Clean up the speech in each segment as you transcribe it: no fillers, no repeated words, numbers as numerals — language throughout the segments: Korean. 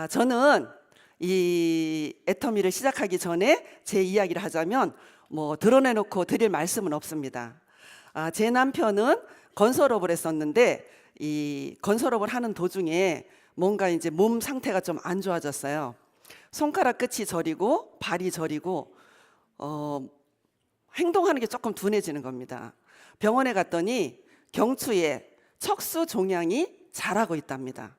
저는 이 애터미를 시작하기 전에 제 이야기를 하자면 드러내놓고 드릴 말씀은 없습니다. 제 남편은 건설업을 했었는데 이 건설업을 하는 도중에 뭔가 이제 몸 상태가 좀 안 좋아졌어요. 손가락 끝이 저리고 발이 저리고 행동하는 게 조금 둔해지는 겁니다. 병원에 갔더니 경추에 척수 종양이 자라고 있답니다.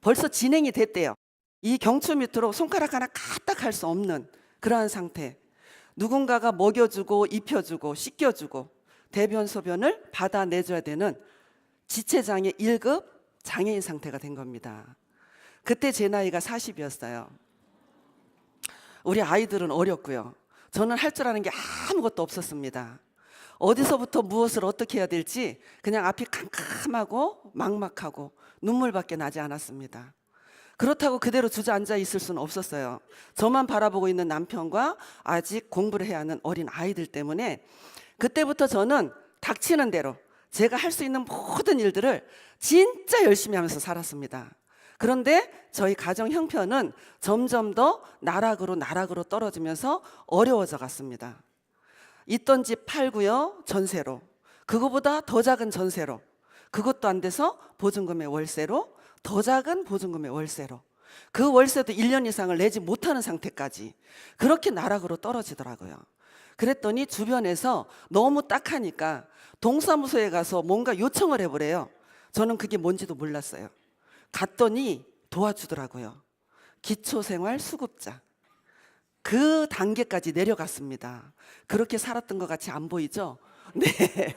벌써 진행이 됐대요. 이 경추 밑으로 손가락 하나 까딱 할 수 없는 그러한 상태. 누군가가 먹여주고 입혀주고 씻겨주고 대변 소변을 받아내줘야 되는 지체장애 1급 장애인 상태가 된 겁니다. 그때 제 나이가 40이었어요. 우리 아이들은 어렸고요. 저는 할 줄 아는 게 아무것도 없었습니다. 어디서부터 무엇을 어떻게 해야 될지 그냥 앞이 캄캄하고 막막하고 눈물밖에 나지 않았습니다. 그렇다고 그대로 주저앉아 있을 수는 없었어요. 저만 바라보고 있는 남편과 아직 공부를 해야 하는 어린 아이들 때문에 그때부터 저는 닥치는 대로 제가 할 수 있는 모든 일들을 진짜 열심히 하면서 살았습니다. 그런데 저희 가정 형편은 점점 더 나락으로 떨어지면서 어려워져 갔습니다. 있던 집 팔고요, 전세로. 그거보다 더 작은 전세로. 그것도 안 돼서 보증금의 월세로, 더 작은 보증금의 월세로. 그 월세도 1년 이상을 내지 못하는 상태까지 그렇게 나락으로 떨어지더라고요. 그랬더니 주변에서 너무 딱하니까 동사무소에 가서 뭔가 요청을 해보래요. 저는 그게 뭔지도 몰랐어요. 갔더니 도와주더라고요. 기초생활 수급자. 그 단계까지 내려갔습니다. 그렇게 살았던 것 같이 안 보이죠? 네.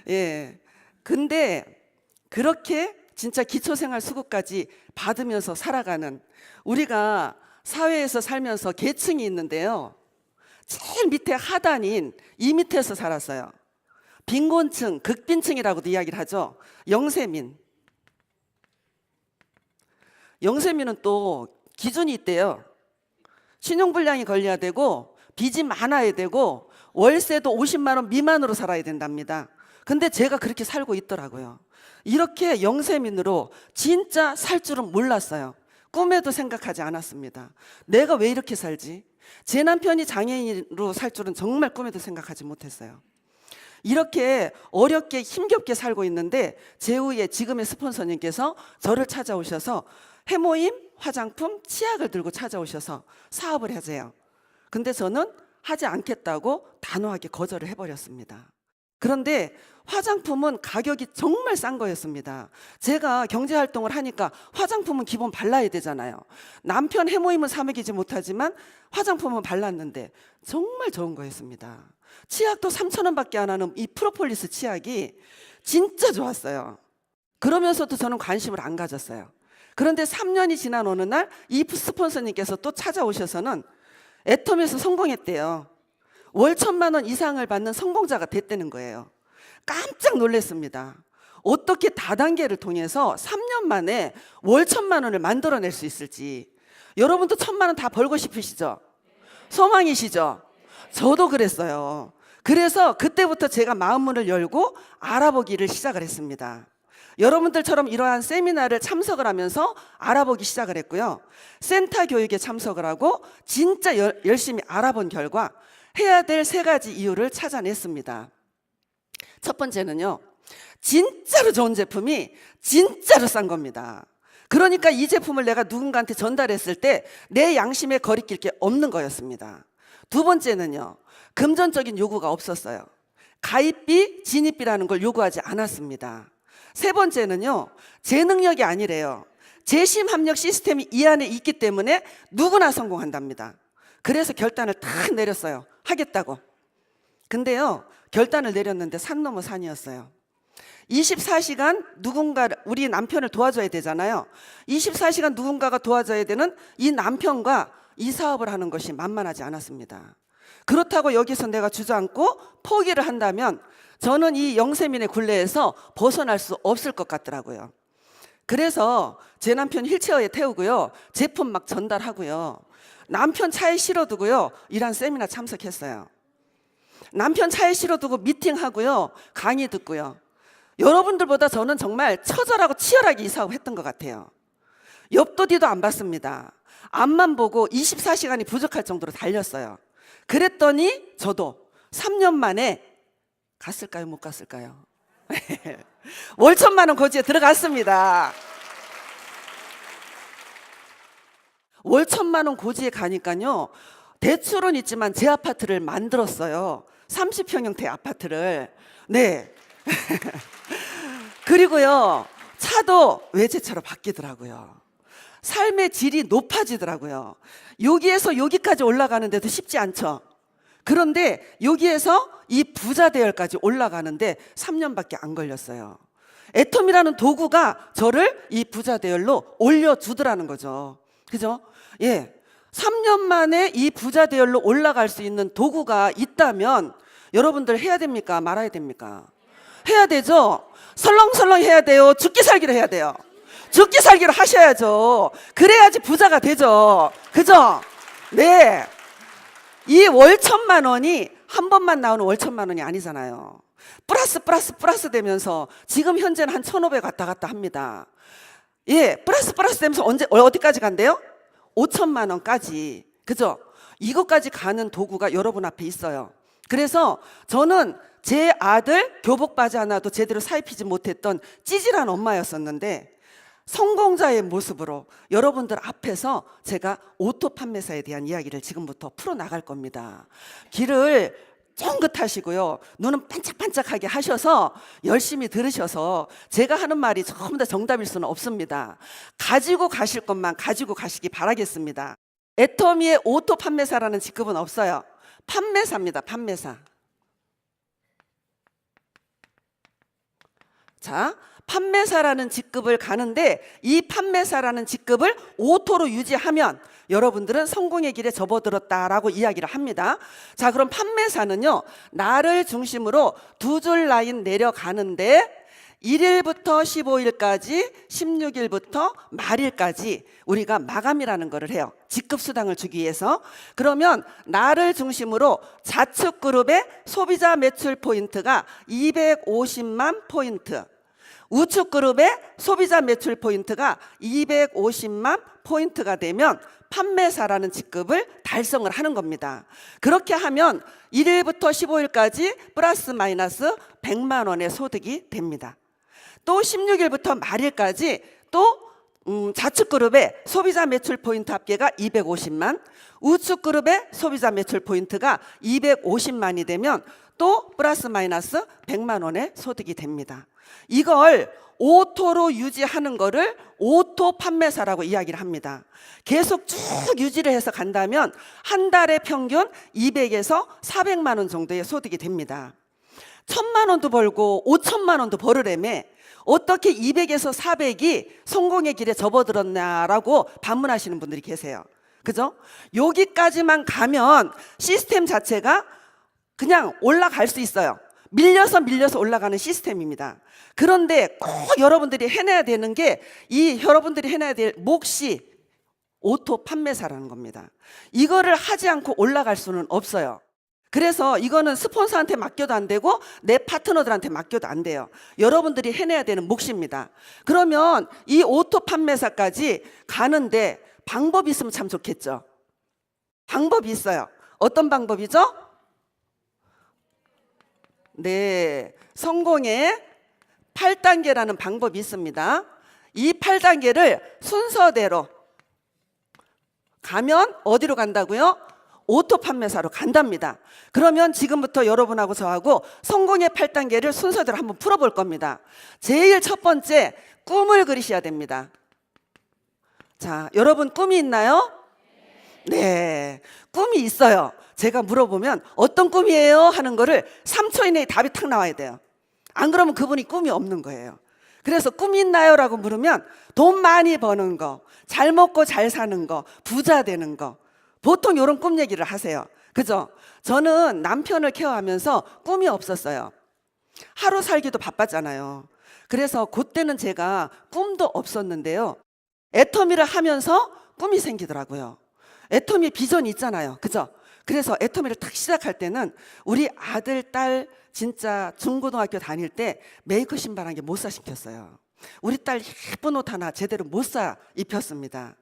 예. 근데 그렇게 진짜 기초생활 수급까지 받으면서 살아가는 우리가 사회에서 살면서 계층이 있는데요. 제일 밑에 하단인 이 밑에서 살았어요. 빈곤층, 극빈층이라고도 이야기를 하죠. 영세민. 영세민은 또 기준이 있대요. 신용불량이 걸려야 되고 빚이 많아야 되고 월세도 50만 원 미만으로 살아야 된답니다. 근데 제가 그렇게 살고 있더라고요. 이렇게 영세민으로 진짜 살 줄은 몰랐어요. 꿈에도 생각하지 않았습니다. 내가 왜 이렇게 살지? 제 남편이 장애인으로 살 줄은 정말 꿈에도 생각하지 못했어요. 이렇게 어렵게 힘겹게 살고 있는데 제후에 지금의 스폰서님께서 저를 찾아오셔서 해모임, 화장품, 치약을 들고 찾아오셔서 사업을 하세요. 근데 저는 하지 않겠다고 단호하게 거절을 해버렸습니다. 그런데 화장품은 가격이 정말 싼 거였습니다. 제가 경제활동을 하니까 화장품은 기본 발라야 되잖아요. 남편 해모임은 사 먹이지 못하지만 화장품은 발랐는데 정말 좋은 거였습니다. 치약도 3,000원밖에 안 하는 이 프로폴리스 치약이 진짜 좋았어요. 그러면서도 저는 관심을 안 가졌어요. 그런데 3년이 지난 어느 날 이 스폰서님께서 또 찾아오셔서는 애텀에서 성공했대요. 월 1,000만 원 이상을 받는 성공자가 됐다는 거예요. 깜짝 놀랐습니다. 어떻게 다단계를 통해서 3년 만에 월 1,000만 원을 만들어낼 수 있을지. 여러분도 1,000만 원 다 벌고 싶으시죠? 소망이시죠? 저도 그랬어요. 그래서 그때부터 제가 마음문을 열고 알아보기를 시작을 했습니다. 여러분들처럼 이러한 세미나를 참석을 하면서 알아보기 시작을 했고요. 센터 교육에 참석을 하고 진짜 열심히 알아본 결과 해야 될 3가지 이유를 찾아냈습니다. 첫 번째는요. 진짜로 좋은 제품이 진짜로 싼 겁니다. 그러니까 이 제품을 내가 누군가한테 전달했을 때 내 양심에 거리낄 게 없는 거였습니다. 두 번째는요. 금전적인 요구가 없었어요. 가입비, 진입비라는 걸 요구하지 않았습니다. 세 번째는요. 제 능력이 아니래요. 재심 합력 시스템이 이 안에 있기 때문에 누구나 성공한답니다. 그래서 결단을 딱 내렸어요. 하겠다고. 근데요. 결단을 내렸는데 산 넘어 산이었어요. 24시간 누군가 우리 남편을 도와줘야 되잖아요. 24시간 누군가가 도와줘야 되는 이 남편과 이 사업을 하는 것이 만만하지 않았습니다. 그렇다고 여기서 내가 주저앉고 포기를 한다면 저는 이 영세민의 굴레에서 벗어날 수 없을 것 같더라고요. 그래서 제 남편 휠체어에 태우고요. 제품 막 전달하고요. 남편 차에 실어두고요. 이런 세미나 참석했어요. 남편 차에 실어두고 미팅하고요. 강의 듣고요. 여러분들보다 저는 정말 처절하고 치열하게 이 사업을 했던 것 같아요. 옆도 뒤도 안 봤습니다. 앞만 보고 24시간이 부족할 정도로 달렸어요. 그랬더니 저도 3년 만에 갔을까요? 못 갔을까요? 월천만 원 고지에 들어갔습니다. 월천만 원 고지에 가니까요, 대출은 있지만 제 아파트를 만들었어요. 30평형대 아파트를. 네. 그리고요, 차도 외제차로 바뀌더라고요. 삶의 질이 높아지더라고요. 여기에서 여기까지 올라가는데도 쉽지 않죠. 그런데 여기에서 이 부자 대열까지 올라가는데 3년밖에 안 걸렸어요. 애텀이라는 도구가 저를 이 부자 대열로 올려주더라는 거죠. 그죠? 예. 3년 만에 이 부자 대열로 올라갈 수 있는 도구가 있다면 여러분들 해야 됩니까? 말아야 됩니까? 해야 되죠? 설렁설렁 해야 돼요? 죽기 살기로 해야 돼요? 죽기 살기로 하셔야죠. 그래야지 부자가 되죠. 그죠? 네. 이 월천만 원이 한 번만 나오는 월천만 원이 아니잖아요. 플러스 되면서 지금 현재는 한 1,500 왔다 갔다 합니다. 예, 플러스 되면서 어디까지 간대요? 5천만 원까지. 그죠? 이것까지 가는 도구가 여러분 앞에 있어요. 그래서 저는 제 아들 교복 바지 하나도 제대로 사입히지 못했던 찌질한 엄마였었는데, 성공자의 모습으로 여러분들 앞에서 제가 오토 판매사에 대한 이야기를 지금부터 풀어나갈 겁니다. 길을 쫑긋하시고요, 눈은 반짝반짝하게 하셔서 열심히 들으셔서, 제가 하는 말이 전부 다 정답일 수는 없습니다. 가지고 가실 것만 가지고 가시기 바라겠습니다. 애터미의 오토 판매사라는 직급은 없어요. 판매사입니다. 판매사. 자, 판매사라는 직급을 가는데, 이 판매사라는 직급을 오토로 유지하면 여러분들은 성공의 길에 접어들었다라고 이야기를 합니다. 자, 그럼 판매사는요, 나를 중심으로 두 줄 라인 내려가는데 1일부터 15일까지, 16일부터 말일까지 우리가 마감이라는 거를 해요. 직급수당을 주기 위해서. 그러면 나를 중심으로 자축 그룹의 소비자 매출 포인트가 250만 포인트, 우측 그룹의 소비자 매출 포인트가 250만 포인트가 되면 판매사라는 직급을 달성을 하는 겁니다. 그렇게 하면 1일부터 15일까지 플러스 마이너스 100만 원의 소득이 됩니다. 또 16일부터 말일까지 또 좌측 그룹의 소비자 매출 포인트 합계가 250만, 우측 그룹의 소비자 매출 포인트가 250만이 되면 또 플러스 마이너스 100만 원의 소득이 됩니다. 이걸 오토로 유지하는 거를 오토 판매사라고 이야기를 합니다. 계속 쭉 유지를 해서 간다면 한 달에 평균 200에서 400만 원 정도의 소득이 됩니다. 1,000만 원도 벌고 5천만 원도 벌으려면 어떻게 200에서 400이 성공의 길에 접어들었냐라고 반문하시는 분들이 계세요. 그죠? 여기까지만 가면 시스템 자체가 그냥 올라갈 수 있어요. 밀려서 올라가는 시스템입니다. 그런데 꼭 여러분들이 해내야 되는 게, 여러분들이 해내야 될 몫이 오토 판매사라는 겁니다. 이거를 하지 않고 올라갈 수는 없어요. 그래서 이거는 스폰서한테 맡겨도 안 되고 내 파트너들한테 맡겨도 안 돼요. 여러분들이 해내야 되는 몫입니다. 그러면 이 오토 판매사까지 가는데 방법이 있으면 참 좋겠죠. 방법이 있어요. 어떤 방법이죠? 네, 성공의 8단계라는 방법이 있습니다. 이 8단계를 순서대로 가면 어디로 간다고요? 오토 판매사로 간답니다. 그러면 지금부터 여러분하고 저하고 성공의 8단계를 순서대로 한번 풀어볼 겁니다. 제일 첫 번째, 꿈을 그리셔야 됩니다. 자, 여러분 꿈이 있나요? 네, 꿈이 있어요. 제가 물어보면 어떤 꿈이에요? 하는 거를 3초 이내에 답이 탁 나와야 돼요. 안 그러면 그분이 꿈이 없는 거예요. 그래서 꿈이 있나요? 라고 물으면 돈 많이 버는 거, 잘 먹고 잘 사는 거, 부자 되는 거, 보통 이런 꿈 얘기를 하세요. 그죠? 저는 남편을 케어하면서 꿈이 없었어요. 하루 살기도 바빴잖아요. 그래서 그때는 제가 꿈도 없었는데요, 애터미를 하면서 꿈이 생기더라고요. 애터미 비전이 있잖아요. 그죠? 그래서 애터미를 딱 시작할 때는 우리 아들, 딸 진짜 중고등학교 다닐 때 메이커 신발 한 개 못 사 시켰어요. 우리 딸 예쁜 옷 하나 제대로 못 사 입혔습니다.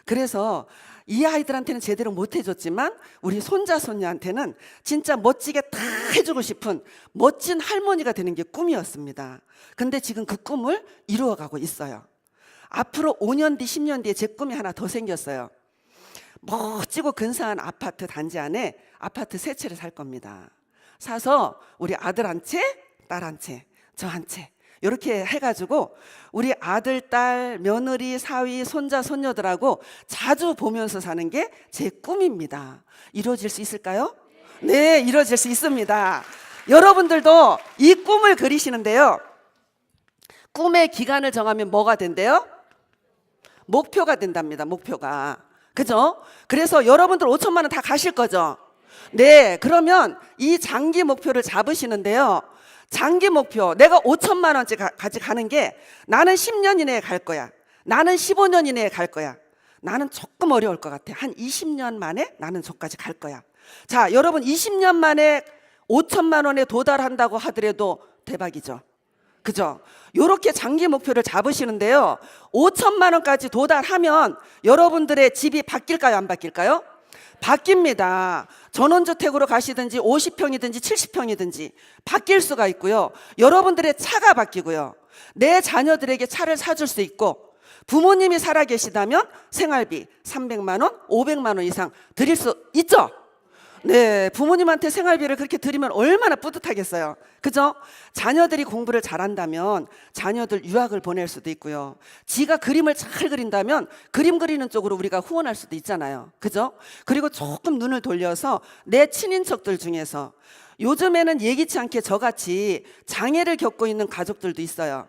그래서 이 아이들한테는 제대로 못 해줬지만 우리 손자 손녀한테는 진짜 멋지게 다 해주고 싶은 멋진 할머니가 되는 게 꿈이었습니다. 근데 지금 그 꿈을 이루어가고 있어요. 앞으로 5년 뒤 10년 뒤에 제 꿈이 하나 더 생겼어요. 멋지고 근사한 아파트 단지 안에 아파트 3채를 살 겁니다. 사서 우리 아들 한 채, 딸 한 채, 저 한 채 이렇게 해가지고 우리 아들, 딸, 며느리, 사위, 손자, 손녀들하고 자주 보면서 사는 게 제 꿈입니다. 이루어질 수 있을까요? 네, 이루어질 수 있습니다. 여러분들도 이 꿈을 그리시는데요. 꿈의 기간을 정하면 뭐가 된대요? 목표가 된답니다. 목표가. 그죠? 그래서 여러분들 5천만 원 다 가실 거죠? 네, 그러면 이 장기 목표를 잡으시는데요. 장기 목표, 내가 5천만 원까지 가는 게 나는 10년 이내에 갈 거야. 나는 15년 이내에 갈 거야. 나는 조금 어려울 것 같아. 한 20년 만에 나는 저까지 갈 거야. 자, 여러분 20년 만에 5천만 원에 도달한다고 하더라도 대박이죠. 그죠? 요렇게 장기 목표를 잡으시는데요. 5천만 원까지 도달하면 여러분들의 집이 바뀔까요? 안 바뀔까요? 바뀝니다. 전원주택으로 가시든지 50평이든지 70평이든지 바뀔 수가 있고요. 여러분들의 차가 바뀌고요. 내 자녀들에게 차를 사줄 수 있고, 부모님이 살아계시다면 생활비 300만 원, 500만 원 이상 드릴 수 있죠? 네, 부모님한테 생활비를 그렇게 드리면 얼마나 뿌듯하겠어요. 그죠? 자녀들이 공부를 잘한다면 자녀들 유학을 보낼 수도 있고요. 지가 그림을 잘 그린다면 그림 그리는 쪽으로 우리가 후원할 수도 있잖아요. 그죠? 그리고 조금 눈을 돌려서 내 친인척들 중에서 요즘에는 예기치 않게 저같이 장애를 겪고 있는 가족들도 있어요.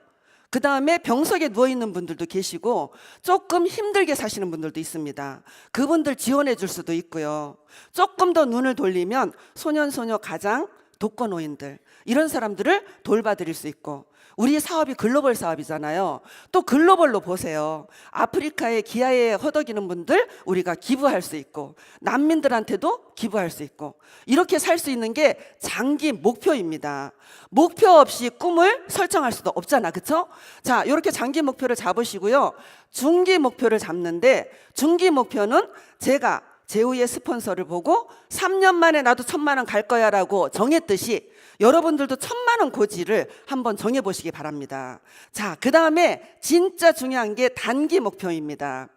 그 다음에 병석에 누워있는 분들도 계시고 조금 힘들게 사시는 분들도 있습니다. 그분들 지원해 줄 수도 있고요. 조금 더 눈을 돌리면 소년소녀 가장 독거노인들 이런 사람들을 돌봐드릴 수 있고, 우리 사업이 글로벌 사업이잖아요. 또 글로벌로 보세요. 아프리카에 기아에 허덕이는 분들 우리가 기부할 수 있고, 난민들한테도 기부할 수 있고, 이렇게 살 수 있는 게 장기 목표입니다. 목표 없이 꿈을 설정할 수도 없잖아. 그렇죠? 자, 이렇게 장기 목표를 잡으시고요. 중기 목표를 잡는데, 중기 목표는 제가 제후의 스폰서를 보고 3년 만에 나도 1,000만 원 갈 거야 라고 정했듯이 여러분들도 1,000만 원 고지를 한번 정해보시기 바랍니다. 자, 그 다음에 진짜 중요한 게 단기 목표입니다.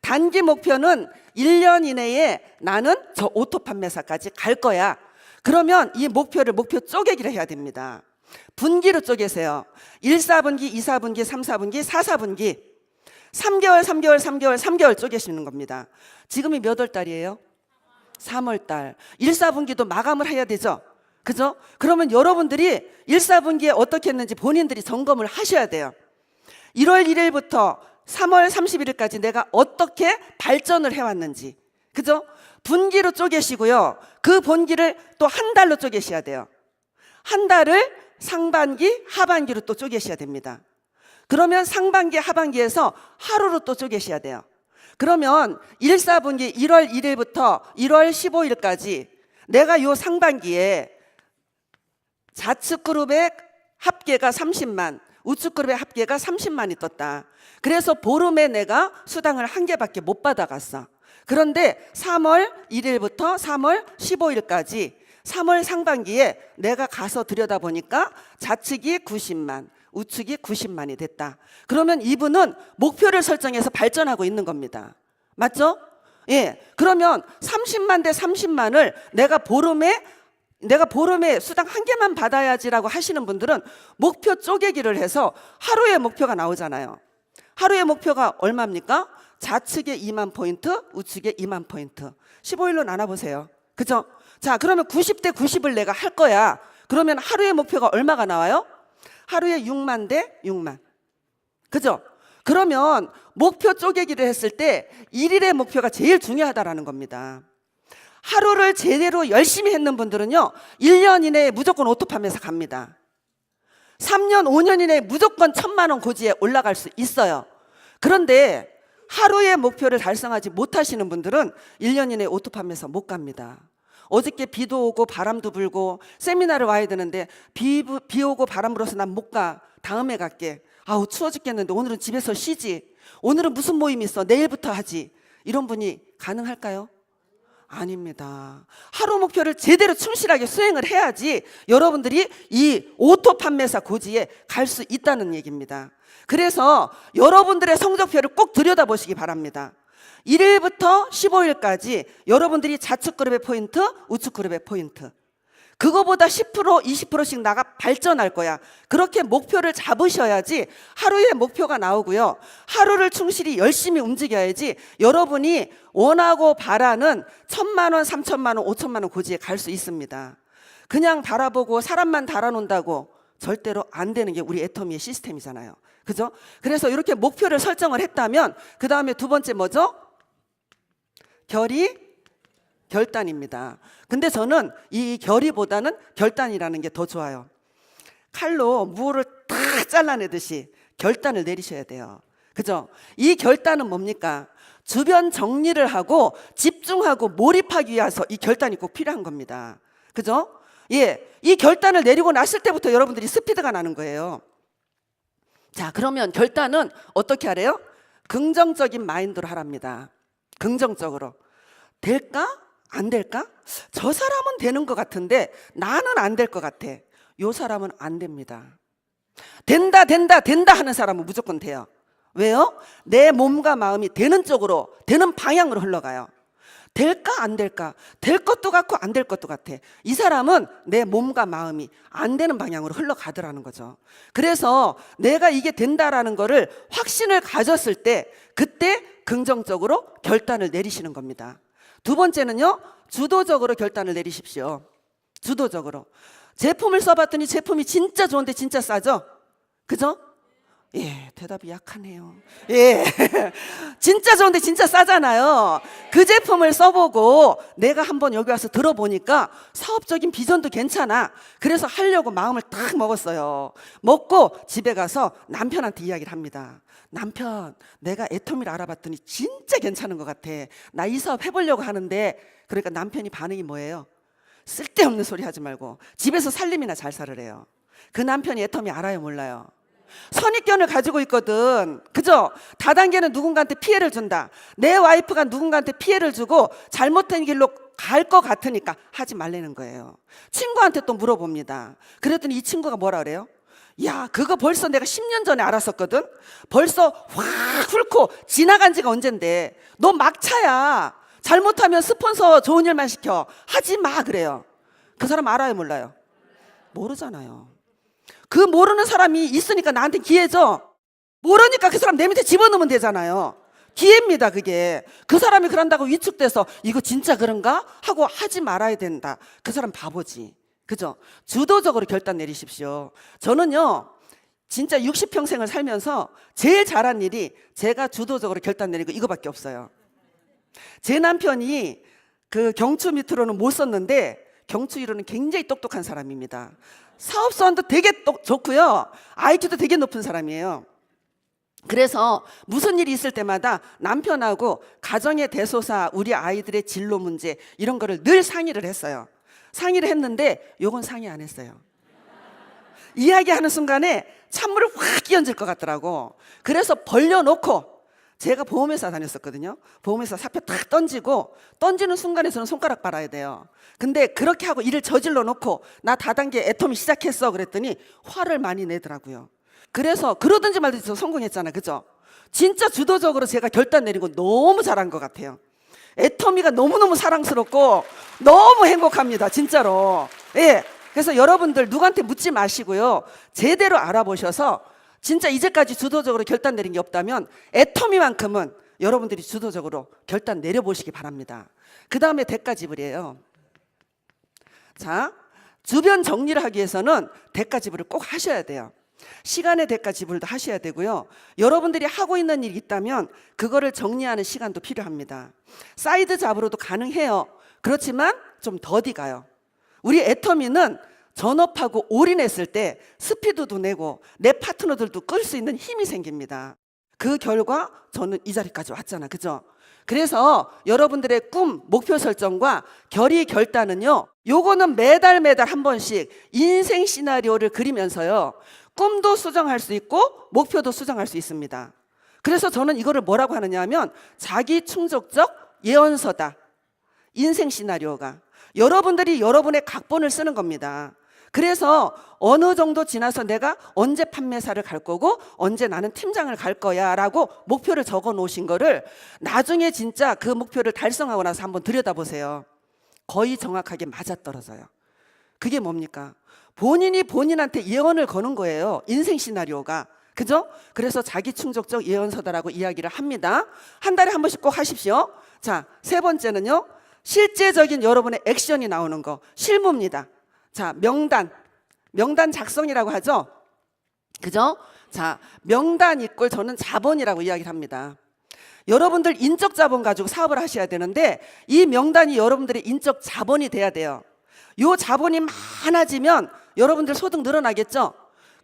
단기 목표는 1년 이내에 나는 저 오토 판매사까지 갈 거야. 그러면 이 목표를 목표 쪼개기를 해야 됩니다. 분기로 쪼개세요. 1, 4분기, 2, 4분기, 3, 4분기, 4, 4분기 3개월 쪼개시는 겁니다. 지금이 몇 월 달이에요? 3월 달. 1, 4분기도 마감을 해야 되죠? 그죠? 그러면 여러분들이 1, 4분기에 어떻게 했는지 본인들이 점검을 하셔야 돼요. 1월 1일부터 3월 31일까지 내가 어떻게 발전을 해왔는지. 그죠? 분기로 쪼개시고요. 그 분기를 또 한 달로 쪼개셔야 돼요. 한 달을 상반기, 하반기로 또 쪼개셔야 됩니다. 그러면 상반기, 하반기에서 하루로 또 쪼개셔야 돼요. 그러면 1, 4분기 1월 1일부터 1월 15일까지 내가 요 상반기에 좌측 그룹의 합계가 30만, 우측 그룹의 합계가 30만이 떴다. 그래서 보름에 내가 수당을 한 개밖에 못 받아갔어. 그런데 3월 1일부터 3월 15일까지 3월 상반기에 내가 가서 들여다보니까 좌측이 90만, 우측이 90만이 됐다. 그러면 이분은 목표를 설정해서 발전하고 있는 겁니다. 맞죠? 예. 그러면 30만 대 30만을 내가 보름에 수당 한 개만 받아야지라고 하시는 분들은 목표 쪼개기를 해서 하루의 목표가 나오잖아요. 하루의 목표가 얼마입니까? 좌측에 2만 포인트, 우측에 2만 포인트. 15일로 나눠보세요. 그죠? 자, 그러면 90대 90을 내가 할 거야. 그러면 하루의 목표가 얼마가 나와요? 하루에 6만 대 6만. 그죠? 그러면 목표 쪼개기를 했을 때 1일의 목표가 제일 중요하다라는 겁니다. 하루를 제대로 열심히 했는 분들은요, 1년 이내에 무조건 오토 판매사 갑니다. 3년, 5년 이내에 무조건 1,000만 원 고지에 올라갈 수 있어요. 그런데 하루의 목표를 달성하지 못하시는 분들은 1년 이내에 오토 판매사 못 갑니다. 어저께 비도 오고 바람도 불고 세미나를 와야 되는데 비 오고 바람 불어서 난 못 가. 다음에 갈게. 아우 추워 죽겠는데 오늘은 집에서 쉬지. 오늘은 무슨 모임이 있어. 내일부터 하지. 이런 분이 가능할까요? 아닙니다. 하루 목표를 제대로 충실하게 수행을 해야지 여러분들이 이 오토 판매사 고지에 갈 수 있다는 얘기입니다. 그래서 여러분들의 성적표를 꼭 들여다보시기 바랍니다. 1일부터 15일까지 여러분들이 좌측 그룹의 포인트, 우측 그룹의 포인트, 그거보다 10% 20%씩 나가 발전할 거야. 그렇게 목표를 잡으셔야지 하루에 목표가 나오고요. 하루를 충실히 열심히 움직여야지 여러분이 원하고 바라는 1,000만 원, 3,000만 원, 5,000만 원 고지에 갈 수 있습니다. 그냥 바라보고 사람만 달아놓는다고 절대로 안 되는 게 우리 애터미의 시스템이잖아요. 그죠? 그래서 이렇게 목표를 설정을 했다면 그 다음에 두 번째 뭐죠? 결단입니다. 근데 저는 이 결의보다는 결단이라는 게 더 좋아요. 칼로 무를 다 잘라내듯이 결단을 내리셔야 돼요. 그죠? 이 결단은 뭡니까? 주변 정리를 하고 집중하고 몰입하기 위해서 이 결단이 꼭 필요한 겁니다. 그죠? 예, 이 결단을 내리고 났을 때부터 여러분들이 스피드가 나는 거예요. 자, 그러면 결단은 어떻게 하래요? 긍정적인 마인드로 하랍니다. 긍정적으로. 될까? 안 될까? 저 사람은 되는 것 같은데 나는 안 될 것 같아. 요 사람은 안 됩니다. 된다 하는 사람은 무조건 돼요. 왜요? 내 몸과 마음이 되는 쪽으로, 되는 방향으로 흘러가요. 될까 안 될까? 될 것도 같고 안 될 것도 같아. 이 사람은 내 몸과 마음이 안 되는 방향으로 흘러가더라는 거죠. 그래서 내가 이게 된다라는 거를 확신을 가졌을 때 그때 긍정적으로 결단을 내리시는 겁니다. 두 번째는요, 주도적으로 결단을 내리십시오. 주도적으로. 제품을 써봤더니 제품이 진짜 좋은데 진짜 싸죠? 그죠? 예, 대답이 약하네요. 예, 진짜 좋은데 진짜 싸잖아요. 그 제품을 써보고 내가 한번 여기 와서 들어보니까 사업적인 비전도 괜찮아. 그래서 하려고 마음을 딱 먹었어요. 먹고 집에 가서 남편한테 이야기를 합니다. 남편, 내가 애터미를 알아봤더니 진짜 괜찮은 것 같아. 나 이 사업 해보려고 하는데. 그러니까 남편이 반응이 뭐예요? 쓸데없는 소리 하지 말고 집에서 살림이나 잘 살으래요. 그 남편이 애터미 알아요, 몰라요? 선입견을 가지고 있거든. 그죠? 다단계는 누군가한테 피해를 준다. 내 와이프가 누군가한테 피해를 주고 잘못된 길로 갈 것 같으니까 하지 말라는 거예요. 친구한테 또 물어봅니다. 그랬더니 이 친구가 뭐라 그래요? 야, 그거 벌써 내가 10년 전에 알았었거든. 벌써 확 훑고 지나간 지가 언젠데 너 막차야. 잘못하면 스폰서 좋은 일만 시켜. 하지 마. 그래요. 그 사람 알아요, 몰라요? 모르잖아요. 그 모르는 사람이 있으니까 나한테 기회죠. 모르니까 그 사람 내 밑에 집어넣으면 되잖아요. 기회입니다, 그게. 그 사람이 그런다고 위축돼서 이거 진짜 그런가? 하고 하지 말아야 된다. 그 사람 바보지. 그죠? 주도적으로 결단 내리십시오. 저는요, 진짜 60평생을 살면서 제일 잘한 일이 제가 주도적으로 결단 내리고 이거밖에 없어요. 제 남편이 그 경추 밑으로는 못 썼는데 경추 위로는 굉장히 똑똑한 사람입니다. 사업성도 되게 좋고요. IQ도 되게 높은 사람이에요. 그래서 무슨 일이 있을 때마다 남편하고 가정의 대소사, 우리 아이들의 진로 문제 이런 거를 늘 상의를 했어요. 상의를 했는데 요건 상의 안 했어요. 이야기하는 순간에 찬물을 확 끼얹을 것 같더라고. 그래서 벌려놓고 제가 보험회사 다녔었거든요. 보험회사 사표 딱 던지고 던지는 순간에 저는 손가락 빨아야 돼요. 근데 그렇게 하고 일을 저질러 놓고 나 다단계 애터미 시작했어 그랬더니 화를 많이 내더라고요. 그래서 그러든지 말든지 저 성공했잖아요. 그죠? 진짜 주도적으로 제가 결단 내린 거 너무 잘한 것 같아요. 애터미가 너무너무 사랑스럽고 너무 행복합니다. 진짜로. 예. 그래서 여러분들 누구한테 묻지 마시고요. 제대로 알아보셔서 진짜 이제까지 주도적으로 결단 내린 게 없다면 애터미만큼은 여러분들이 주도적으로 결단 내려보시기 바랍니다. 그 다음에 대가 지불이에요. 자, 주변 정리를 하기 위해서는 대가 지불을 꼭 하셔야 돼요. 시간의 대가 지불도 하셔야 되고요. 여러분들이 하고 있는 일이 있다면 그거를 정리하는 시간도 필요합니다. 사이드 잡으로도 가능해요. 그렇지만 좀 더디 가요. 우리 애터미는 전업하고 올인했을 때 스피드도 내고 내 파트너들도 끌 수 있는 힘이 생깁니다. 그 결과 저는 이 자리까지 왔잖아. 그죠? 그래서 여러분들의 꿈, 목표 설정과 결의 결단은요, 요거는 매달 한 번씩 인생 시나리오를 그리면서요, 꿈도 수정할 수 있고 목표도 수정할 수 있습니다. 그래서 저는 이거를 뭐라고 하느냐 하면 자기 충족적 예언서다. 인생 시나리오가 여러분들이 여러분의 각본을 쓰는 겁니다. 그래서 어느 정도 지나서 내가 언제 판매사를 갈 거고 언제 나는 팀장을 갈 거야 라고 목표를 적어 놓으신 거를 나중에 진짜 그 목표를 달성하고 나서 한번 들여다보세요. 거의 정확하게 맞아떨어져요. 그게 뭡니까? 본인이 본인한테 예언을 거는 거예요. 인생 시나리오가. 그죠? 그래서 자기 충족적 예언서다라고 이야기를 합니다. 한 달에 한 번씩 꼭 하십시오. 자, 세 번째는요. 실제적인 여러분의 액션이 나오는 거. 실무입니다. 자, 명단 작성이라고 하죠. 그죠? 자, 명단 이꼴 저는 자본이라고 이야기를 합니다. 여러분들 인적 자본 가지고 사업을 하셔야 되는데 이 명단이 여러분들의 인적 자본이 돼야 돼요. 요 자본이 많아지면 여러분들 소득 늘어나겠죠?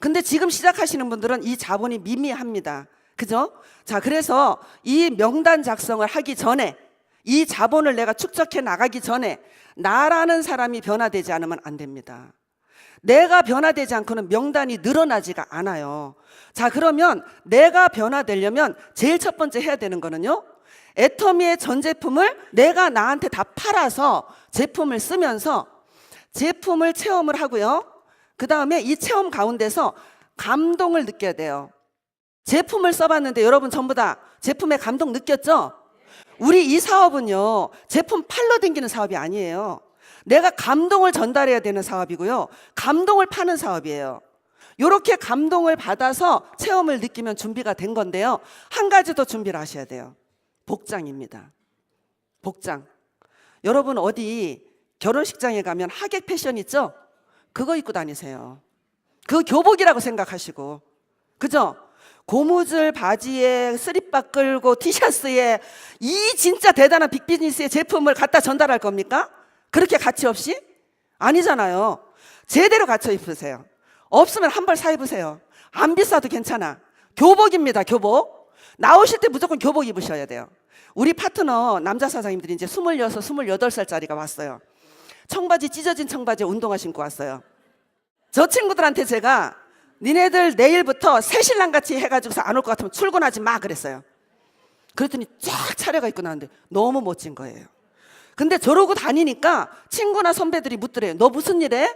근데 지금 시작하시는 분들은 이 자본이 미미합니다. 그죠? 자, 그래서 이 명단 작성을 하기 전에 이 자본을 내가 축적해 나가기 전에 나라는 사람이 변화되지 않으면 안 됩니다. 내가 변화되지 않고는 명단이 늘어나지가 않아요. 자, 그러면 내가 변화되려면 제일 첫 번째 해야 되는 거는요. 애터미의 전 제품을 내가 나한테 다 팔아서 제품을 쓰면서 제품을 체험을 하고요. 그 다음에 이 체험 가운데서 감동을 느껴야 돼요. 제품을 써봤는데 여러분 전부 다 제품에 감동 느꼈죠? 우리 이 사업은요, 제품 팔러 댕기는 사업이 아니에요. 내가 감동을 전달해야 되는 사업이고요. 감동을 파는 사업이에요. 이렇게 감동을 받아서 체험을 느끼면 준비가 된 건데요. 한 가지 더 준비를 하셔야 돼요. 복장입니다. 복장. 여러분 어디 결혼식장에 가면 하객 패션 있죠? 그거 입고 다니세요. 그거 교복이라고 생각하시고. 그죠? 고무줄 바지에 쓰리박 끌고 티셔츠에 이 진짜 대단한 빅비즈니스의 제품을 갖다 전달할 겁니까? 그렇게 가치 없이? 아니잖아요. 제대로 갖춰 입으세요. 없으면 한 벌 사 입으세요. 안 비싸도 괜찮아. 교복입니다. 교복. 나오실 때 무조건 교복 입으셔야 돼요. 우리 파트너 남자 사장님들이 이제 26, 28살짜리가 왔어요. 청바지 찢어진 청바지에 운동화 신고 왔어요. 저 친구들한테 제가 니네들 내일부터 새신랑같이 해가지고서 안 올 것 같으면 출근하지 마 그랬어요. 그랬더니 쫙 차려가 입고 나왔는데 너무 멋진 거예요. 근데 저러고 다니니까 친구나 선배들이 묻더래요. 너 무슨 일 해?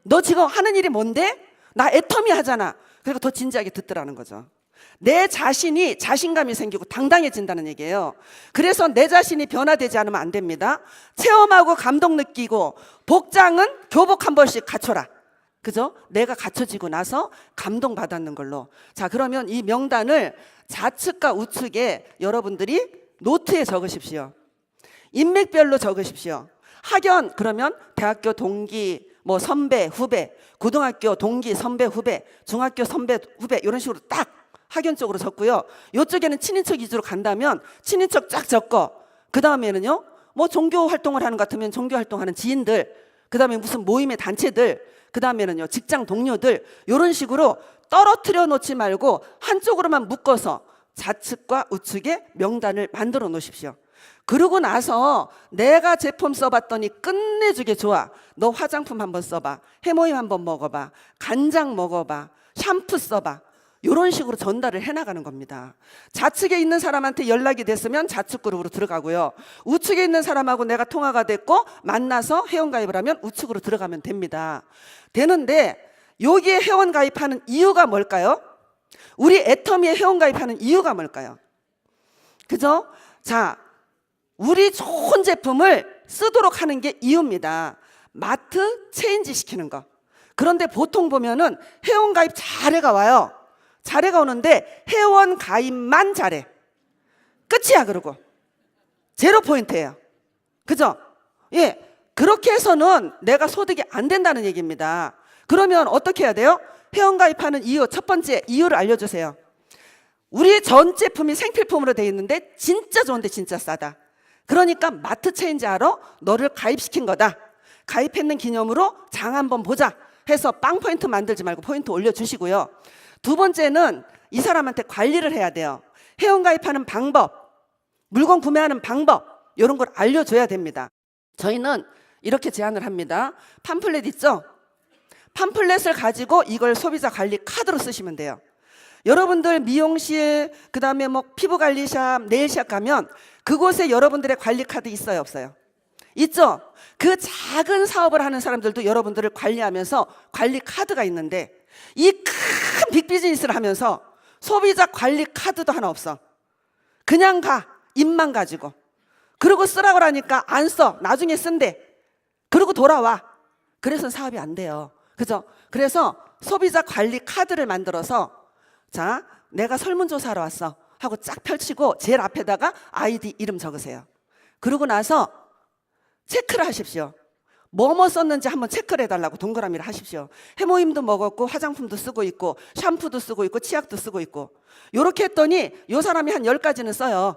너 지금 하는 일이 뭔데? 나 애터미 하잖아. 그러니까 더 진지하게 듣더라는 거죠. 내 자신이 자신감이 생기고 당당해진다는 얘기예요. 그래서 내 자신이 변화되지 않으면 안 됩니다. 체험하고 감동 느끼고 복장은 교복 한 벌씩 갖춰라. 그죠? 내가 갖춰지고 나서 감동받았는 걸로. 자, 그러면 이 명단을 좌측과 우측에 여러분들이 노트에 적으십시오. 인맥별로 적으십시오. 학연 그러면 대학교 동기, 뭐 선배, 후배, 고등학교 동기, 선배, 후배, 중학교 선배, 후배 이런 식으로 딱 학연 쪽으로 적고요. 이쪽에는 친인척 위주로 간다면 친인척 쫙 적고 그 다음에는요. 뭐 종교 활동을 하는 것 같으면 종교 활동하는 지인들, 그 다음에 무슨 모임의 단체들, 그 다음에는요 직장 동료들 이런 식으로 떨어뜨려 놓지 말고 한쪽으로만 묶어서 좌측과 우측에 명단을 만들어 놓으십시오. 그러고 나서 내가 제품 써봤더니 끝내주게 좋아. 너 화장품 한번 써봐. 해모임 한번 먹어봐. 간장 먹어봐. 샴푸 써봐. 이런 식으로 전달을 해나가는 겁니다. 좌측에 있는 사람한테 연락이 됐으면 좌측 그룹으로 들어가고요. 우측에 있는 사람하고 내가 통화가 됐고 만나서 회원가입을 하면 우측으로 들어가면 됩니다. 되는데 여기에 회원가입하는 이유가 뭘까요? 우리 애터미에 회원가입하는 이유가 뭘까요? 그죠? 자, 우리 좋은 제품을 쓰도록 하는 게 이유입니다. 마트 체인지 시키는 거. 그런데 보통 보면은 회원가입 잘해가 와요. 잘해가 오는데 회원 가입만 잘해. 끝이야. 그러고 제로 포인트예요. 그죠? 예, 그렇게 해서는 내가 소득이 안 된다는 얘기입니다. 그러면 어떻게 해야 돼요? 회원 가입하는 이유, 첫 번째 이유를 알려주세요. 우리 전 제품이 생필품으로 되어 있는데 진짜 좋은데 진짜 싸다. 그러니까 마트 체인지 하러 너를 가입시킨 거다. 가입했는 기념으로 장 한번 보자 해서 빵 포인트 만들지 말고 포인트 올려주시고요. 두 번째는 이 사람한테 관리를 해야 돼요. 회원가입하는 방법, 물건 구매하는 방법 이런 걸 알려줘야 됩니다. 저희는 이렇게 제안을 합니다. 팜플렛 있죠? 팜플렛을 가지고 이걸 소비자 관리 카드로 쓰시면 돼요. 여러분들 미용실, 그다음에 뭐 피부 관리샵, 네일샵 가면 그곳에 여러분들의 관리 카드 있어요, 없어요? 있죠? 그 작은 사업을 하는 사람들도 여러분들을 관리하면서 관리 카드가 있는데, 이 큰 빅비즈니스를 하면서 소비자 관리 카드도 하나 없어. 그냥 가, 입만 가지고. 그러고 쓰라고 하니까 안 써. 나중에 쓴대. 그러고 돌아와. 그래서 사업이 안 돼요. 그죠? 그래서 소비자 관리 카드를 만들어서, 자, 내가 설문조사하러 왔어 하고 쫙 펼치고 제일 앞에다가 아이디 이름 적으세요. 그러고 나서 체크를 하십시오. 뭐뭐 썼는지 한번 체크를 해달라고 동그라미를 하십시오. 해모임도 먹었고 화장품도 쓰고 있고 샴푸도 쓰고 있고 치약도 쓰고 있고. 요렇게 했더니 요 사람이 한 10가지는 써요.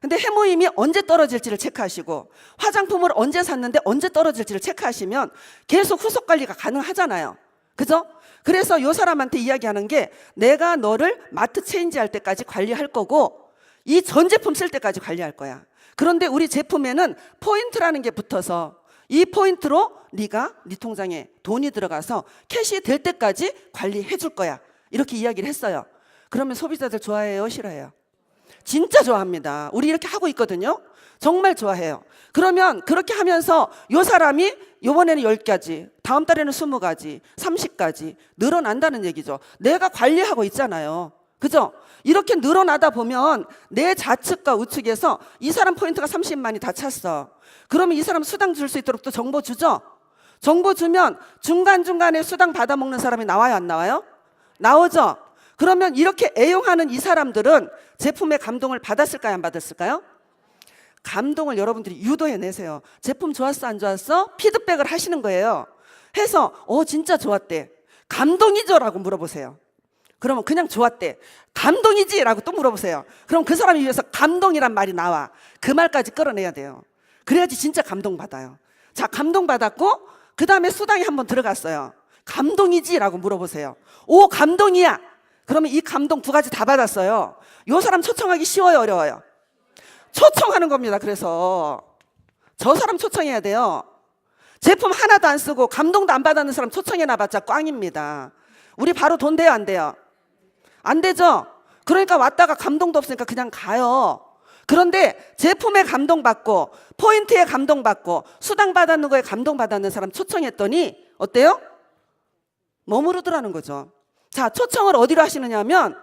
근데 해모임이 언제 떨어질지를 체크하시고 화장품을 언제 샀는데 언제 떨어질지를 체크하시면 계속 후속 관리가 가능하잖아요. 그죠? 그래서 요 사람한테 이야기하는 게, 내가 너를 마트 체인지 할 때까지 관리할 거고 이 전 제품 쓸 때까지 관리할 거야. 그런데 우리 제품에는 포인트라는 게 붙어서 이 포인트로 네가 네 통장에 돈이 들어가서 캐시 될 때까지 관리해 줄 거야. 이렇게 이야기를 했어요. 그러면 소비자들 좋아해요, 싫어해요? 진짜 좋아합니다. 우리 이렇게 하고 있거든요. 정말 좋아해요. 그러면 그렇게 하면서 요 사람이 요번에는 10가지, 다음 달에는 20가지, 30가지 늘어난다는 얘기죠. 내가 관리하고 있잖아요. 그죠? 이렇게 늘어나다 보면 내 좌측과 우측에서 이 사람 포인트가 30만이 다 찼어. 그러면 이 사람 수당 줄 수 있도록 또 정보 주죠? 정보 주면 중간중간에 수당 받아먹는 사람이 나와요, 안 나와요? 나오죠? 그러면 이렇게 애용하는 이 사람들은 제품의 감동을 받았을까요, 안 받았을까요? 감동을 여러분들이 유도해내세요. 제품 좋았어, 안 좋았어? 피드백을 하시는 거예요. 해서 진짜 좋았대. 감동이죠? 라고 물어보세요. 그러면 그냥 좋았대. 감동이지? 라고 또 물어보세요. 그럼 그 사람이 위해서 감동이란 말이 나와. 그 말까지 끌어내야 돼요. 그래야지 진짜 감동받아요. 자, 감동받았고 그 다음에 수당이 한번 들어갔어요. 감동이지? 라고 물어보세요. 오, 감동이야. 그러면 이 감동 2가지 다 받았어요. 요 사람 초청하기 쉬워요, 어려워요? 초청하는 겁니다. 그래서 저 사람 초청해야 돼요. 제품 하나도 안 쓰고 감동도 안 받았는 사람 초청해놔봤자 꽝입니다. 우리 바로 돈 돼요, 안 돼요? 안 되죠? 그러니까 왔다가 감동도 없으니까 그냥 가요. 그런데 제품에 감동받고 포인트에 감동받고 수당 받았는 거에 감동받았는 사람 초청했더니 어때요? 머무르더라는 거죠. 자, 초청을 어디로 하시느냐 하면,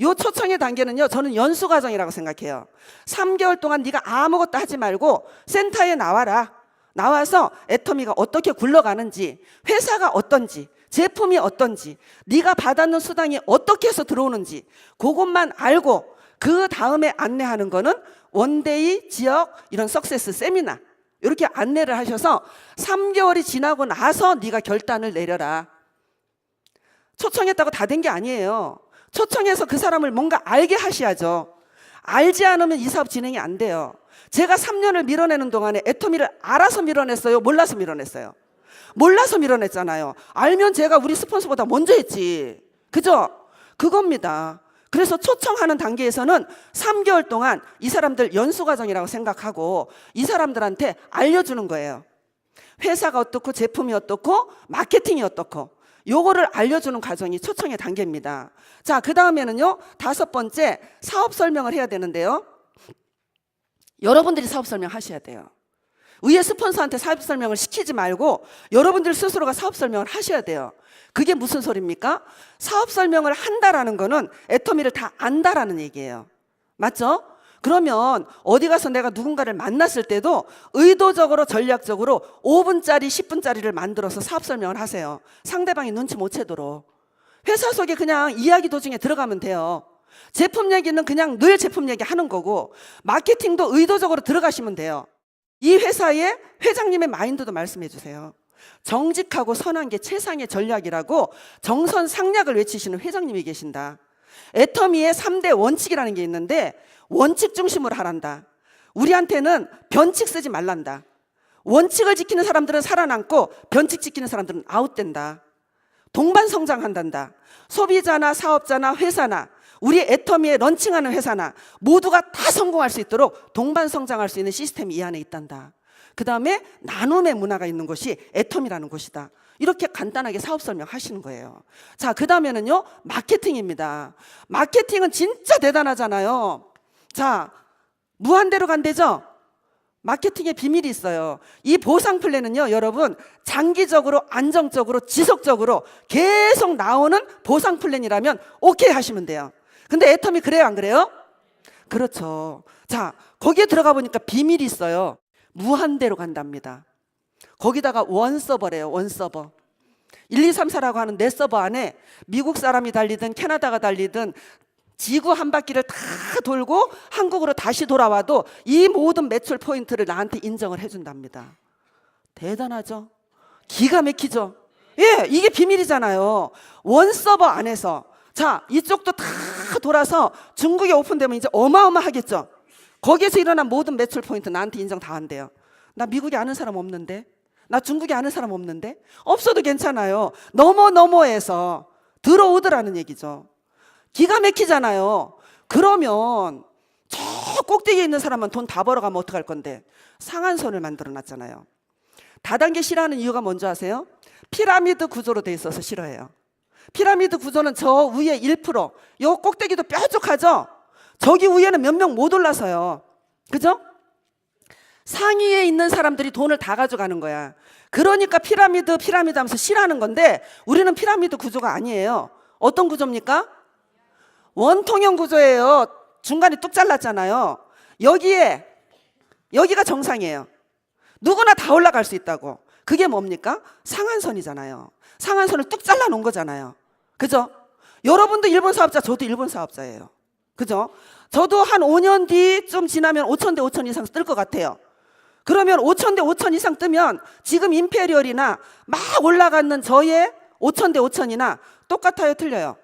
요 초청의 단계는요, 저는 연수과정이라고 생각해요. 3개월 동안 네가 아무것도 하지 말고 센터에 나와라. 나와서 애터미가 어떻게 굴러가는지, 회사가 어떤지, 제품이 어떤지, 네가 받았는 수당이 어떻게 해서 들어오는지 그것만 알고 그 다음에 안내하는 거는 원데이, 지역, 이런 석세스 세미나, 이렇게 안내를 하셔서 3개월이 지나고 나서 네가 결단을 내려라. 초청했다고 다 된 게 아니에요. 초청해서 그 사람을 뭔가 알게 하셔야죠. 알지 않으면 이 사업 진행이 안 돼요. 제가 3년을 밀어내는 동안에 애터미를 알아서 밀어냈어요, 몰라서 밀어냈어요? 몰라서 밀어냈잖아요. 알면 제가 우리 스폰서보다 먼저 했지. 그죠? 그겁니다. 그래서 초청하는 단계에서는 3개월 동안 이 사람들 연수과정이라고 생각하고 이 사람들한테 알려주는 거예요. 회사가 어떻고 제품이 어떻고 마케팅이 어떻고 요거를 알려주는 과정이 초청의 단계입니다. 자, 그 다음에는요, 5번째 사업 설명을 해야 되는데요. 여러분들이 사업 설명 하셔야 돼요. 위에 스폰서한테 사업 설명을 시키지 말고 여러분들 스스로가 사업 설명을 하셔야 돼요. 그게 무슨 소리입니까? 사업 설명을 한다라는 거는 애터미를 다 안다라는 얘기예요. 맞죠? 그러면 어디 가서 내가 누군가를 만났을 때도 의도적으로 전략적으로 5분짜리 10분짜리를 만들어서 사업 설명을 하세요. 상대방이 눈치 못 채도록. 회사 속에 그냥 이야기 도중에 들어가면 돼요. 제품 얘기는 그냥 늘 제품 얘기 하는 거고 마케팅도 의도적으로 들어가시면 돼요. 이 회사의 회장님의 마인드도 말씀해 주세요. 정직하고 선한 게 최상의 전략이라고 정선상략을 외치시는 회장님이 계신다. 애터미의 3대 원칙이라는 게 있는데 원칙 중심으로 하란다. 우리한테는 변칙 쓰지 말란다. 원칙을 지키는 사람들은 살아남고 변칙 지키는 사람들은 아웃된다. 동반 성장한단다. 소비자나 사업자나 회사나 우리 애터미에 런칭하는 회사나 모두가 다 성공할 수 있도록 동반 성장할 수 있는 시스템이 이 안에 있단다. 그 다음에 나눔의 문화가 있는 곳이 애텀이라는 곳이다. 이렇게 간단하게 사업 설명하시는 거예요. 자, 그 다음에는요, 마케팅입니다. 마케팅은 진짜 대단하잖아요. 자, 무한대로 간대죠? 마케팅의 비밀이 있어요. 이 보상 플랜은요, 여러분, 장기적으로, 안정적으로, 지속적으로 계속 나오는 보상 플랜이라면 오케이 하시면 돼요. 근데 애텀이 그래요, 안 그래요? 그렇죠. 자, 거기에 들어가 보니까 비밀이 있어요. 무한대로 간답니다. 거기다가 원 서버래요, 원 서버. 1, 2, 3, 4라고 하는 내 서버 안에 미국 사람이 달리든 캐나다가 달리든 지구 한 바퀴를 다 돌고 한국으로 다시 돌아와도 이 모든 매출 포인트를 나한테 인정을 해준답니다. 대단하죠? 기가 막히죠? 예, 이게 비밀이잖아요. 원 서버 안에서. 자, 이쪽도 다 돌아서 중국에 오픈되면 이제 어마어마하겠죠? 거기에서 일어난 모든 매출 포인트 나한테 인정 다 한대요. 나 미국에 아는 사람 없는데? 나 중국에 아는 사람 없는데? 없어도 괜찮아요. 너머에서 들어오더라는 얘기죠. 기가 막히잖아요. 그러면 저 꼭대기에 있는 사람은 돈 다 벌어가면 어떡할 건데? 상한선을 만들어 놨잖아요. 다단계 싫어하는 이유가 뭔지 아세요? 피라미드 구조로 돼 있어서 싫어해요. 피라미드 구조는 저 위에 1%, 요 꼭대기도 뾰족하죠? 저기 위에는 몇 명 못 올라서요. 그죠? 상위에 있는 사람들이 돈을 다 가져가는 거야. 그러니까 피라미드 하면서 싫어하는 건데 우리는 피라미드 구조가 아니에요. 어떤 구조입니까? 원통형 구조예요. 중간에 뚝 잘랐잖아요. 여기가 정상이에요. 누구나 다 올라갈 수 있다고. 그게 뭡니까? 상한선이잖아요. 상한선을 뚝 잘라 놓은 거잖아요. 그죠? 여러분도 일본 사업자, 저도 일본 사업자예요. 그죠? 저도 한 5년 뒤쯤 지나면 5천 대 5천 이상 뜰 것 같아요. 그러면 5천 대 5천 이상 뜨면 지금 임페리얼이나 막 올라가는 저의 5천 대 5천이나 똑같아요, 틀려요?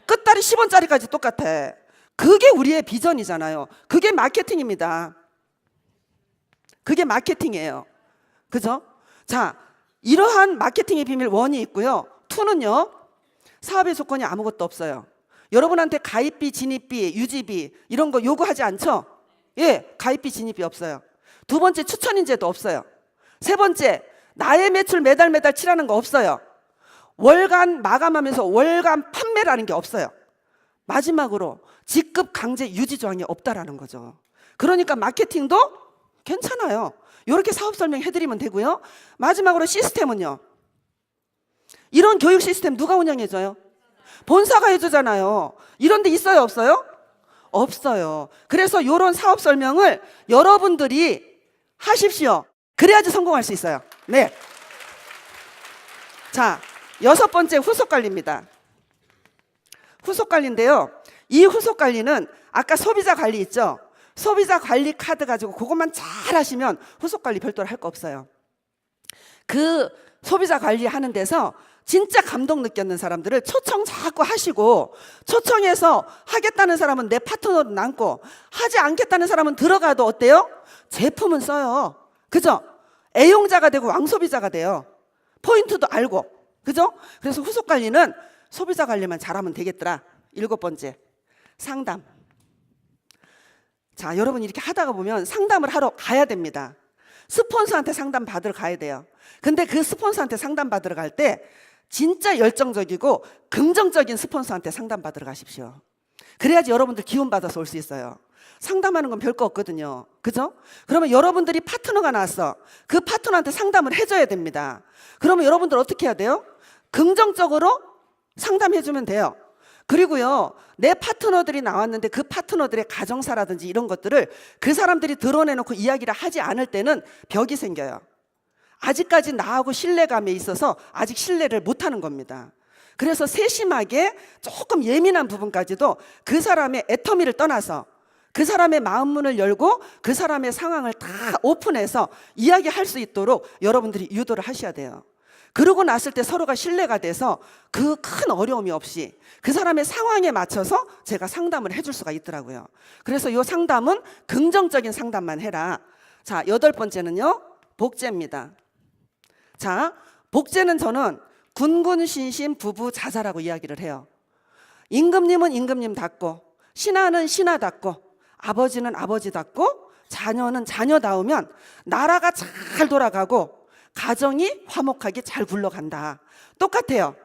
끝다리 10원짜리까지 똑같아. 그게 우리의 비전이잖아요. 그게 마케팅입니다. 그게 마케팅이에요. 그죠? 자, 이러한 마케팅의 비밀 1이 있고요. 2는요. 사업의 조건이 아무것도 없어요. 여러분한테 가입비, 진입비, 유지비 이런 거 요구하지 않죠? 예, 가입비, 진입비 없어요. 2번째, 추천인제도 없어요. 3번째, 나의 매출 매달 칠하는 거 없어요. 월간 마감하면서 월간 판매라는 게 없어요. 마지막으로 직급 강제 유지 조항이 없다라는 거죠. 그러니까 마케팅도 괜찮아요. 이렇게 사업 설명해드리면 되고요. 마지막으로 시스템은요. 이런 교육 시스템 누가 운영해줘요? 본사가 해주잖아요. 이런 데 있어요, 없어요? 없어요. 그래서 이런 사업 설명을 여러분들이 하십시오. 그래야지 성공할 수 있어요. 네. 자, 6번째 후속 관리입니다. 후속 관리인데요. 이 후속 관리는 아까 소비자 관리 있죠? 소비자 관리 카드 가지고 그것만 잘 하시면 후속 관리 별도로 할 거 없어요. 그 소비자 관리하는 데서 진짜 감동 느꼈는 사람들을 초청 자꾸 하시고, 초청해서 하겠다는 사람은 내 파트너로 남고 하지 않겠다는 사람은 들어가도 어때요? 제품은 써요. 그죠? 애용자가 되고 왕소비자가 돼요. 포인트도 알고. 그죠? 그래서 후속 관리는 소비자 관리만 잘하면 되겠더라. 7번째, 상담. 자, 여러분 이렇게 하다가 보면 상담을 하러 가야 됩니다. 스폰서한테 상담 받으러 가야 돼요. 근데 그 스폰서한테 상담 받으러 갈 때 진짜 열정적이고 긍정적인 스폰서한테 상담 받으러 가십시오. 그래야지 여러분들 기운 받아서 올 수 있어요. 상담하는 건 별거 없거든요. 그죠? 그러면 여러분들이 파트너가 나왔어. 그 파트너한테 상담을 해줘야 됩니다. 그러면 여러분들 어떻게 해야 돼요? 긍정적으로 상담해주면 돼요. 그리고요, 내 파트너들이 나왔는데 그 파트너들의 가정사라든지 이런 것들을 그 사람들이 드러내놓고 이야기를 하지 않을 때는 벽이 생겨요. 아직까지 나하고 신뢰감에 있어서 아직 신뢰를 못하는 겁니다. 그래서 세심하게 조금 예민한 부분까지도 그 사람의 애터미를 떠나서 그 사람의 마음문을 열고 그 사람의 상황을 다 오픈해서 이야기할 수 있도록 여러분들이 유도를 하셔야 돼요. 그러고 났을 때 서로가 신뢰가 돼서 그 큰 어려움이 없이 그 사람의 상황에 맞춰서 제가 상담을 해줄 수가 있더라고요. 그래서 이 상담은 긍정적인 상담만 해라. 자, 8번째는요, 복제입니다. 자, 복제는 저는 군군신신 부부자자라고 이야기를 해요. 임금님은 임금님답고, 신하는 신하답고, 아버지는 아버지답고, 자녀는 자녀다우면 나라가 잘 돌아가고 가정이 화목하게 잘 굴러간다. 똑같아요.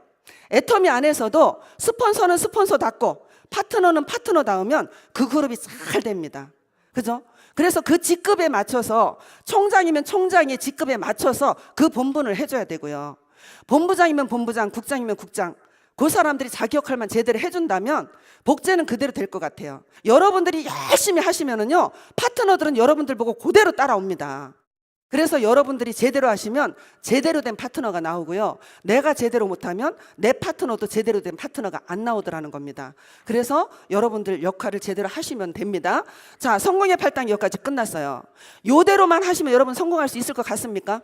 애터미 안에서도 스폰서는 스폰서답고 파트너는 파트너다우면 그 그룹이 잘 됩니다. 그죠? 그래서 그 직급에 맞춰서 총장이면 총장의 직급에 맞춰서 그 본분을 해줘야 되고요. 본부장이면 본부장, 국장이면 국장. 그 사람들이 자기 역할만 제대로 해준다면 복제는 그대로 될 것 같아요. 여러분들이 열심히 하시면은요, 파트너들은 여러분들 보고 그대로 따라옵니다. 그래서 여러분들이 제대로 하시면 제대로 된 파트너가 나오고요. 내가 제대로 못하면 내 파트너도 제대로 된 파트너가 안 나오더라는 겁니다. 그래서 여러분들 역할을 제대로 하시면 됩니다. 자, 성공의 8단계 여기까지 끝났어요. 요대로만 하시면 여러분 성공할 수 있을 것 같습니까?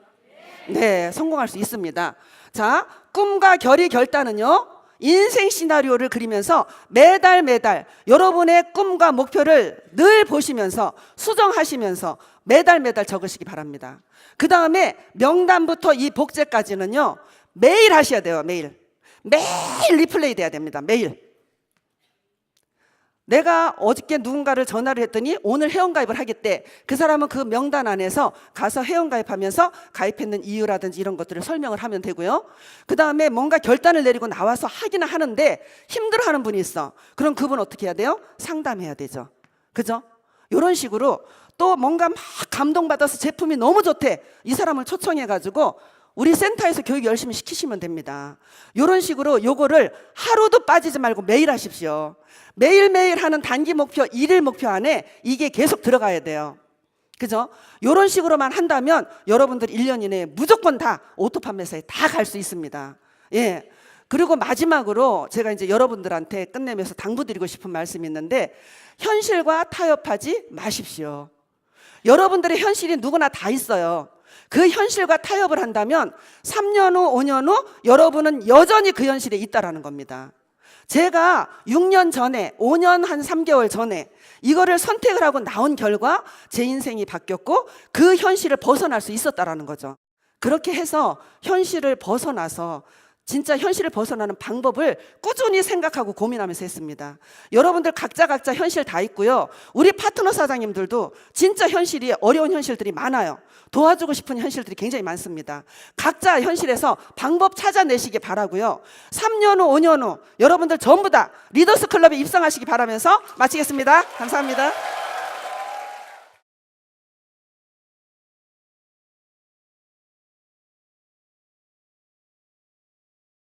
네, 성공할 수 있습니다. 자, 꿈과 결의 결단은요, 인생 시나리오를 그리면서 매달 여러분의 꿈과 목표를 늘 보시면서 수정하시면서 매달 적으시기 바랍니다. 그 다음에 명단부터 이 복제까지는요, 매일 하셔야 돼요. 매일 리플레이 돼야 됩니다. 매일. 내가 어저께 누군가를 전화를 했더니 오늘 회원가입을 하겠대. 그 사람은 그 명단 안에서 가서 회원가입하면서 가입했는 이유라든지 이런 것들을 설명을 하면 되고요. 그 다음에 뭔가 결단을 내리고 나와서 하기는 하는데 힘들어하는 분이 있어. 그럼 그분 어떻게 해야 돼요? 상담해야 되죠. 그죠? 이런 식으로 또 뭔가 막 감동받아서 제품이 너무 좋대. 이 사람을 초청해가지고 우리 센터에서 교육 열심히 시키시면 됩니다. 이런 식으로 요거를 하루도 빠지지 말고 매일 하십시오. 매일매일 하는 단기 목표, 일일 목표 안에 이게 계속 들어가야 돼요. 그죠? 이런 식으로만 한다면 여러분들 1년 이내에 무조건 다 오토 판매사에 다 갈 수 있습니다. 예. 그리고 마지막으로 제가 이제 여러분들한테 끝내면서 당부드리고 싶은 말씀이 있는데, 현실과 타협하지 마십시오. 여러분들의 현실이 누구나 다 있어요. 그 현실과 타협을 한다면 3년 후, 5년 후 여러분은 여전히 그 현실에 있다라는 겁니다. 제가 6년 전에, 5년 한 3개월 전에 이거를 선택을 하고 나온 결과 제 인생이 바뀌었고 그 현실을 벗어날 수 있었다라는 거죠. 그렇게 해서 현실을 벗어나서 진짜 현실을 벗어나는 방법을 꾸준히 생각하고 고민하면서 했습니다. 여러분들 각자 현실 다 있고요. 우리 파트너 사장님들도 진짜 현실이 어려운 현실들이 많아요. 도와주고 싶은 현실들이 굉장히 많습니다. 각자 현실에서 방법 찾아내시기 바라고요. 3년 후, 5년 후 여러분들 전부 다 리더스 클럽에 입성하시기 바라면서 마치겠습니다. 감사합니다.